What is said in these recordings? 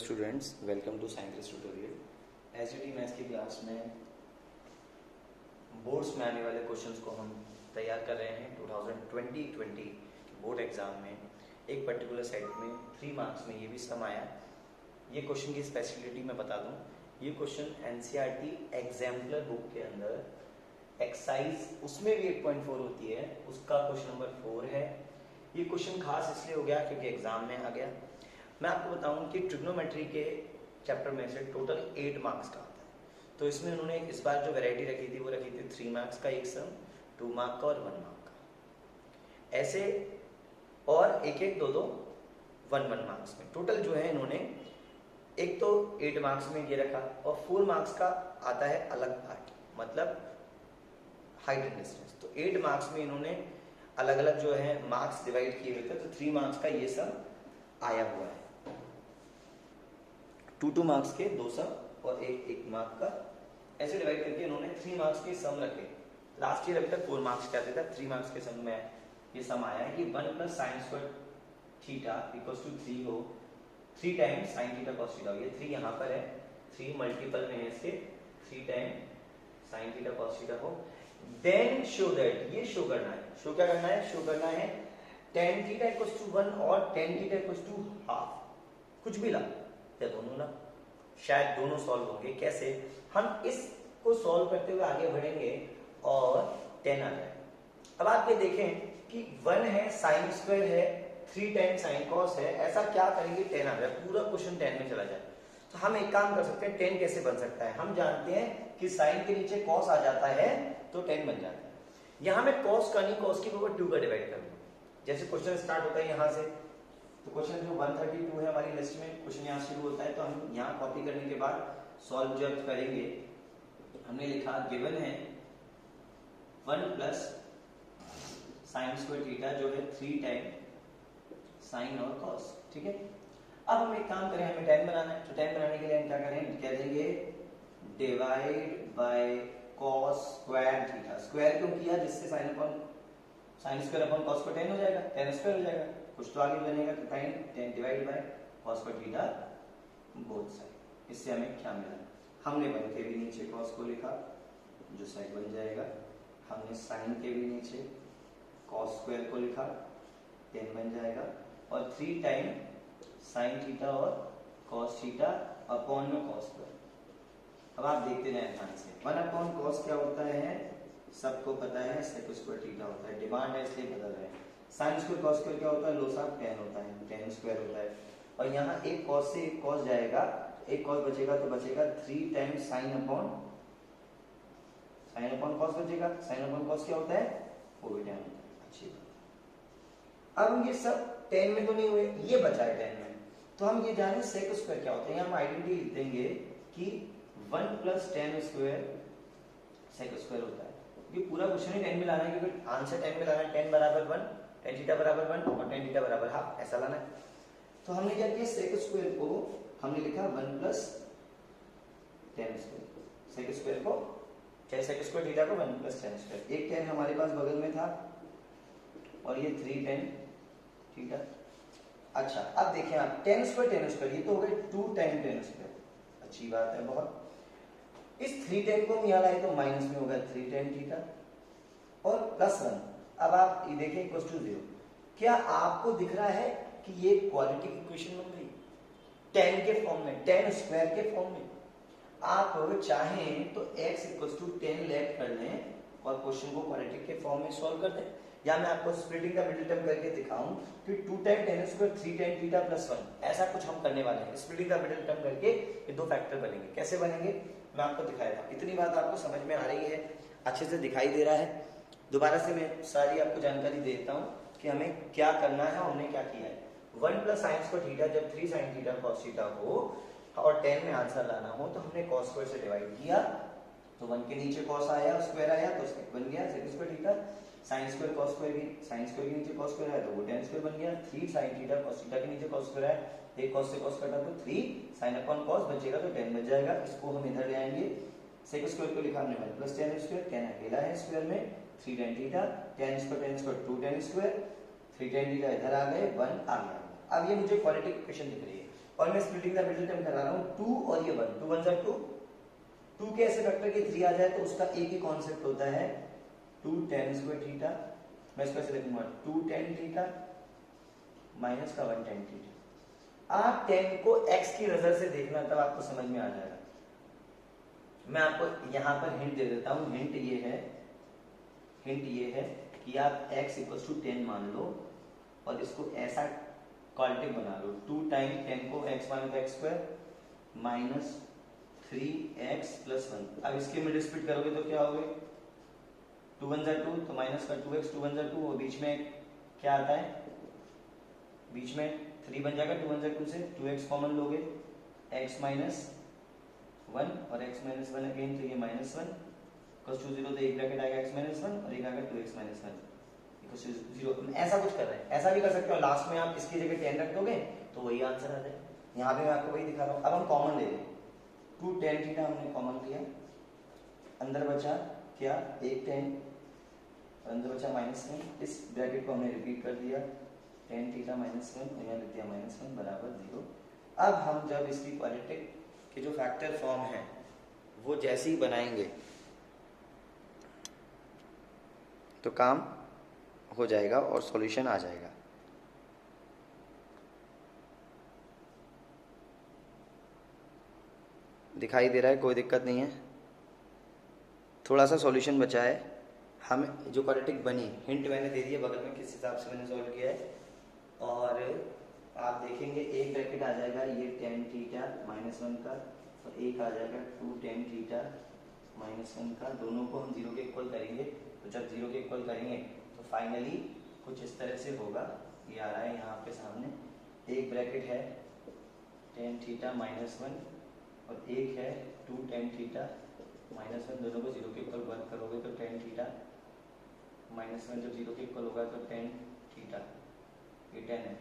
Students, welcome to science tutorial. SGT maths की class में boards में आने वाले क्वेश्चंस को हम तैयार कर रहे हैं। 2020 बोर्ड एग्जाम में एक पर्टिकुलर सेट में 3 मार्क्स में ये भी सम आया। ये क्वेश्चन की स्पेशलिटी मैं बता दूं, ये क्वेश्चन एनसीईआरटी एग्जाम्पलर बुक के अंदर एक्सरसाइज उसमें भी 8.4 होती है, उसका क्वेश्चन नंबर 4 है। ये क्वेश्चन खास इसलिए हो गया क्योंकि एग्जाम में आ गया। मैं आपको बताऊं कि ट्रिग्नोमेट्री के चैप्टर में से टोटल 8 मार्क्स का आता है, तो इसमें उन्होंने इस बार जो वैरायटी रखी थी वो रखी थी 3 मार्क्स का एक सम, 2 मार्क का और 1 मार्क का, ऐसे और एक एक दो 1 मार्क्स में टोटल जो है इन्होंने एक तो 8 मार्क्स में ये रखा और 4 मार्क्स का आता है अलग पार्ट, मतलब हाइट एंड डिस्टेंस। तो 8 मार्क्स में इन्होंने अलग अलग जो है मार्क्स डिवाइड किए हुए थे, तो 3 मार्क्स का ये सम आया हुआ है। 2 मार्क्स के 2 सम और एक मार्क का, ऐसे डिवाइड करके इन्होंने 3 मार्क्स के सम रखे। लास्ट ईयर अभी तक 4 मार्क्स क्या था, 3 मार्क्स के सम में ये सम आया है कि 1 + sin square theta equals to 3 हो, 3 times sin theta cos theta हो। ये 3 यहाँ पर है, 3 मल्टीपल में है इसके, 3 times sin theta cos theta हो। देन शो दैट, ये शो करना है, शो क्या करना है, शो करना है tan थीटा इक्वल्स टू 1 और tan theta equals to half, कुछ भी ला या दोनों ला, शायद दोनों सॉल्व होंगे। कैसे, हम इसको सॉल्व करते हुए आगे बढ़ेंगे और 10 आ जाए। अब आप ये देखें कि 1 है, साइन स्क्वायर है, 3 टाइम्स साइन कॉस है, ऐसा क्या करेंगे 10 आ जाए, पूरा क्वेश्चन 10 में चला जाए। तो हम एक काम कर सकते हैं, 10 कैसे बन सकता है, हम जानते हैं कि साइन के नीचे कॉस आ जाता है तो 10 बन जाता है। यहां मैं कॉस का नहीं, कॉस की पावर 2 का डिवाइड करूंगा। जैसे क्वेश्चन स्टार्ट होता है यहां से, तो क्वेश्चन जो 132 है हमारी लिस्ट में, क्वेश्चन यहाँ शुरू होता है, तो हम यहाँ कॉपी करने के बाद सॉल्व जब करेंगे, हमने लिखा गिवन है 1 + sin स्क्वायर थीटा जो है 3 टाइम साइन और कॉस, ठीक है। अब हम एक काम करें, हमें 10 बनाना है, तो 10 बनाने के लिए हम क्या करें, कह देंगे divide by cos square theta. Square क्यों किया, जिससे साइन स्क्वायर अपॉन कॉस को 10 हो जाएगा, 10 स्क्वायर हो जाएगा, कुछ तो आगे बनेगा, तो 10 divide by cos square theta both side. इससे हमें क्या मिला, हमने 1 के भी नीचे कॉस को लिखा जो साइड बन जाएगा, हमने साइन के भी नीचे कॉस स्क्वायर को लिखा 10 बन जाएगा, और 3 टाइम साइन थीटा और कॉस थीटा अपॉन में कॉस स्क्वायर। अब आप देखते जाएं ध्यान से, 1 अपॉन कॉस क्या होता है, सबको पता है, सेक स्क्वायर थीटा होता है, डिमांड है इसलिए बदल रहे हैं। साइन स्क्वायर कॉस स्क्वायर क्या होता है, लोसा 10 होता है, 10 स्क्वायर होता है, और यहाँ एक कॉस से एक कॉस जाएगा, एक कॉस बचेगा तो बचेगा 3 टाइम्स साइन अपॉन कॉस बचेगा। साइन अपॉन कॉस क्या होता है, वो भी 10 होता है, अच्छी बात। अब ये सब 10 में तो नहीं हुए, ये बचा है 10 में, तो हम ये जाने सेक स्क्वायर क्या होता है, हम आइडेंटिटी लिख देंगे कि 1 + tan स्क्वायर सेक स्क्वायर होता है। ये पूरा क्वेश्चन ही 10 में लाना है, क्योंकि आंसर 10 में लाना है, 10 बराबर 1, tan थीटा बराबर 1 और tan थीटा बराबर हाफ, ऐसा लाना है। तो हमने क्या किया, सेक स्क्वायर को हमने लिखा 1 + tan स्क्वायर, सेक स्क्वायर को, चाहे सेक स्क्वायर थीटा को 1 + tan स्क्वायर, एक tan हमारे पास बगल में था और ये 3 tan थीटा। अच्छा, अब देखें आप, tan स्क्वायर ये तो हो गए 2 टाइम tan स्क्वायर, अच्छी बात है बहुत। इस 3 tan को हम यहाँ लाए तो माइनस में होगा 3 tan थीटा और +1। अब आप ये देखें इक्वल टू 0, क्या आपको दिख रहा है कि ये क्वाड्रेटिक इक्वेशन बन गई tan के फॉर्म में, tan स्क्वायर के फॉर्म में। आप चाहें तो x = 10 लेट कर लें और क्वेश्चन को क्वाड्रेटिक के फॉर्म में सॉल्व कर दें, या मैं आपको स्प्लिटिंग का मिडिल टर्म करके दिखाऊं कि 2 time tan square 3 tan theta +1, ऐसा कुछ हम करने वाले हैं। स्प्लिटिंग का मिडिल टर्म करके ये 2 फैक्टर बनेंगे, कैसे बनेंगे मैं आपको दिखाया था। इतनी बात आपको समझ में आ रही है, अच्छे से दिखाई दे रहा है। दोबारा से मैं सारी आपको जानकारी देता हूँ कि हमें क्या करना है, हमने क्या किया है। 1 + sin स्क्वायर थीटा जब 3 sin थीटा cos थीटा हो और 10 में आंसर लाना हो, तो हमने cos स्क्वायर से डिवाइड किया, तो 1 के नीचे cos आया, स्क्वायर आया तो सेक बन गया sec square theta, sin square cos square की, sin स्क्वायर के नीचे cos स्क्वायर आया तो वो tan स्क्वायर बन गया, 3 sin थीटा cos थीटा के नीचे cos स्क्वायर आया, एक cos से cos कटा तो 3 sin अपॉन cos बचेगा तो 10 बच जाएगा। इसको हम इधर ले आएंगे, सेक स्क्वायर को लिखा हमने 1 + tan स्क्वायर, tan अकेला है स्क्वायर में, 3 tan theta, tan square 2 tan square, 3 tan theta इधर आ गए, 1 आ गया। अब ये मुझे क्वाड्रेटिक इक्वेशन दिख रही है और मैं स्प्लिटिंग द मिडिल टर्म करा रहा हूँ 2 और ये 1, 2 1 जा 2, 2 के ऐसे फैक्टर के 3 आ जाए तो उसका एक ही कॉन्सेप्ट होता है 2 tan स्क्वायर थीटा, मैं इसको ऐसे लिखूंगा 2 tan थीटा माइनस का 1 tan थीटा। आप tan को x की नजर से देखना तब आपको समझ में आ जाएगा। मैं आपको यहाँ पर हिंट दे देता हूँ, हिंट ये है कि आप x इक्वल टू 10 मान लो और इसको ऐसा क्वाड्रेटिक बना लो, 2 टाइम 10 को x minus x square minus 3x plus 1। अब इसके मिडिल स्प्लिट करोगे तो क्या होगे, 2 1 जा 2 तो माइनस का 2x, 2 1 जा 2 और बीच में क्या आता है, बीच में 3 बन जाएगा, 2 1 जा 2 से 2x कॉमन लोगे, x माइनस 1 और x माइनस 1 अगेन तो ये माइनस 1 इक्वल्स टू 0, तो एक ब्रैकेट आएगा x माइनस 1 और एक आएगा 2x माइनस 1 इक्वल्स टू 0। ऐसा कुछ कर रहे हैं, ऐसा भी कर सकते हो, लास्ट में आप इसकी जगह 10 रख दोगे तो वही आंसर आ जाएगा। यहाँ पे मैं आपको वही दिखा रहा हूँ। अब हम कॉमन ले लें, 2 tan थीटा हमने कॉमन लिया, अंदर बचा क्या, एक tan, अंदर बचा माइनस 1, इस ब्रैकेट को हमने रिपीट कर दिया, tan थीटा माइनस 1 और यहाँ लिख दिया माइनस 1 बराबर 0। अब हम जब इसकी क्वाड्रेटिक के जो फैक्टर फॉर्म है वो जैसे ही बनाएंगे तो काम हो जाएगा और सॉल्यूशन आ जाएगा। दिखाई दे रहा है, कोई दिक्कत नहीं है, थोड़ा सा सॉल्यूशन बचा है। हम जो क्वाड्रेटिक बनी, हिंट मैंने दे दिया बगल में किस हिसाब से मैंने सॉल्व किया है, और आप देखेंगे एक ब्रैकेट आ जाएगा ये tan थीटा माइनस 1 का और एक आ जाएगा 2 tan थीटा माइनस 1 का, दोनों को हम 0 के इक्वल करेंगे। तो जब 0 के इक्वल करेंगे तो फाइनली कुछ इस तरह से होगा, ये आ रहा है यहाँ आपके सामने, एक ब्रैकेट है tan थीटा माइनस 1 और एक है 2 tan थीटा माइनस 1, दोनों को 0 के इक्वल वर्क करोगे तो tan थीटा माइनस 1 जब 0 के इक्वल होगा तो tan थीटा, ये 10 है,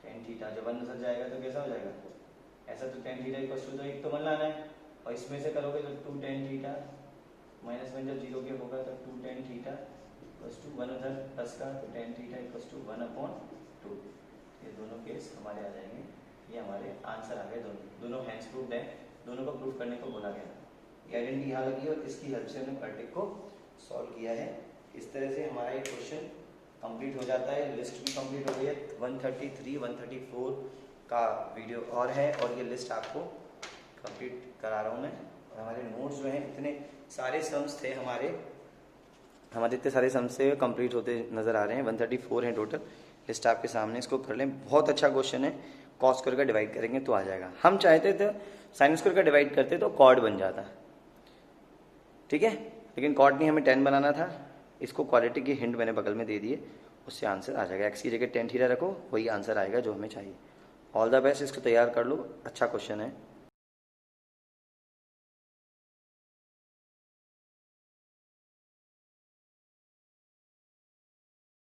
tan थीटा जब 1 नजर जाएगा तो कैसा हो जाएगा, ऐसा, तो tan थीटा इक्वल टू, तो एक तो 1 लाना है और इसमें से करोगे तो 2 tan थीटा माइनस 1 जब 0 के होगा तो 2 tan थीटा इक्वल टू 1 उधर प्लस का, तो tan थीटा इक्वल टू 1/2। ये दोनों केस हमारे आ जाएंगे, ये हमारे आंसर आ गए, दोनों हैंड्स प्रूव्ड है, दोनों को प्रूव करने को बोला गया। ये आइडेंटिटी यहाँ लगी और इसकी हेल्प से हमने क्वाड्रेटिक को सॉल्व किया है। इस तरह से हमारा एक क्वेश्चन कंप्लीट हो जाता है। लिस्ट भी कंप्लीट हो गई है, 133 134 का वीडियो और है, और ये लिस्ट आपको कंप्लीट करा रहा हूँ मैं। और हमारे नोट्स जो हैं, इतने सारे सम्स थे हमारे इतने सारे सम्स से कंप्लीट होते नज़र आ रहे हैं, 134 हैं टोटल। लिस्ट आपके सामने, इसको कर लें, बहुत अच्छा क्वेश्चन है। कॉस स्क्वायर का डिवाइड करेंगे तो आ जाएगा। हम चाहते थे साइन स्क्वायर का डिवाइड करते तो कॉर्ड बन जाता, ठीक है, लेकिन कॉर्ड नहीं, हमें 10 बनाना था। इसको क्वाड्रेटिक की हिंट मैंने बगल में दे दिए, उससे आंसर आ जाएगा। एक्स की जगह tan थीटा रखो, वही आंसर आएगा जो हमें चाहिए। ऑल द बेस्ट, इसको तैयार कर लो, अच्छा क्वेश्चन है।